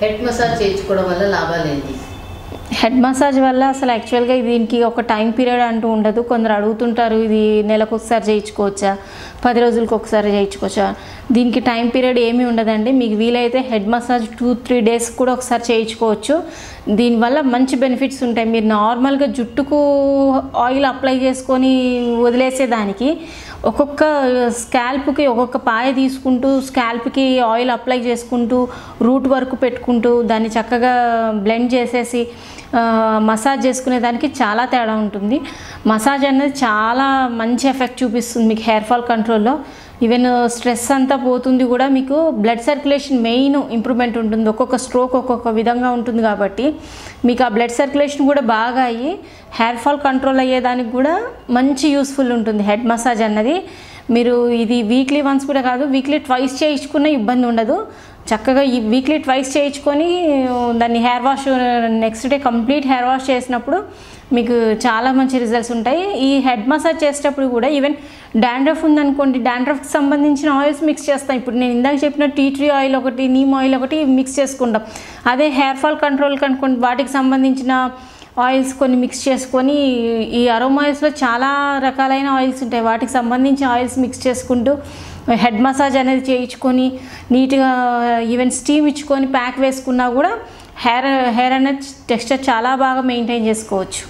Head massage చేయించుకోవడం వల్ల లాభాలు ఏంటి? హెడ్ మసాజ్ వల్ల అసలు యాక్చువల్గా దీనికి ఒక టైం పీరియడ్ అంటూ ఉండదు. కొందరు అడుగుతుంటారు ఇది నెలకు ఒకసారి చేయించుకోవచ్చా, 10 రోజులకు ఒకసారి చేయించుకోవచ్చా. దీనికి టైం పీరియడ్ ఏమీ ఉండదండి. మీకు వీలైతే హెడ్ మసాజ్ 2-3 డేస్ కూడా ఒకసారి చేయించుకోవచ్చు. దీనివల్ల మంచి బెనిఫిట్స్ ఉంటాయి. మీరు నార్మల్గా జుట్టుకు ఆయిల్ అప్లై చేసుకొని వదిలేసేదానికి ఒక్కొక్క స్కాల్ప్కి ఒక్కొక్క పాయ తీసుకుంటూ స్కాల్ప్కి ఆయిల్ అప్లై చేసుకుంటూ రూట్ వరకు పెట్టుకుంటూ దాన్ని చక్కగా బ్లెండ్ చేసేసి మసాజ్ చేసుకునే దానికి చాలా తేడా ఉంటుంది. మసాజ్ అనేది చాలా మంచి ఎఫెక్ట్ చూపిస్తుంది మీకు హెయిర్ ఫాల్ కంట్రోల్లో. ఈవెన్ స్ట్రెస్ అంతా పోతుంది కూడా. మీకు బ్లడ్ సర్క్యులేషన్ మెయిన్ ఇంప్రూవ్మెంట్ ఉంటుంది. ఒక్కొక్క స్ట్రోక్ ఒక్కొక్క విధంగా ఉంటుంది కాబట్టి మీకు ఆ బ్లడ్ సర్క్యులేషన్ కూడా బాగా అయ్యి హెయిర్ ఫాల్ కంట్రోల్ అయ్యేదానికి కూడా మంచి యూస్ఫుల్ ఉంటుంది హెడ్ మసాజ్ అన్నది. మీరు ఇది వీక్లీ వన్స్ కూడా కాదు, వీక్లీ ట్వైస్ చేయించుకున్న ఇబ్బంది ఉండదు. చక్కగా ఈ వీక్లీ ట్వైస్ చేయించుకొని దాన్ని hair wash next day complete hair wash చేసినప్పుడు మీకు చాలా మంచి రిజల్ట్స్ ఉంటాయి. ఈ హెడ్ మసాజ్ చేసేటప్పుడు కూడా ఈవెన్ డాండ్రఫ్ ఉందనుకోండి, డాండ్రఫ్కి సంబంధించిన ఆయిల్స్ మిక్స్ చేస్తాం. ఇప్పుడు నేను ఇందాక చెప్పిన టీ ట్రీ ఆయిల్ ఒకటి, నీమ్ ఆయిల్ ఒకటి మిక్స్ చేసుకుంటాం. అదే హెయిర్ ఫాల్ కంట్రోల్కి అనుకోండి వాటికి సంబంధించిన ఆయిల్స్ కొన్ని మిక్స్ చేసుకొని, ఈ అరోమా ఆయిల్స్లో చాలా రకాలైన ఆయిల్స్ ఉంటాయి, వాటికి సంబంధించి ఆయిల్స్ మిక్స్ చేసుకుంటూ హెడ్ మసాజ్ అనేది చేయించుకొని నీట్గా ఈవెన్ స్టీమ్ ఇచ్చుకొని ప్యాక్ వేసుకున్నా కూడా హెయిర్ అనేది టెక్స్చర్ చాలా బాగా మెయింటైన్ చేసుకోవచ్చు.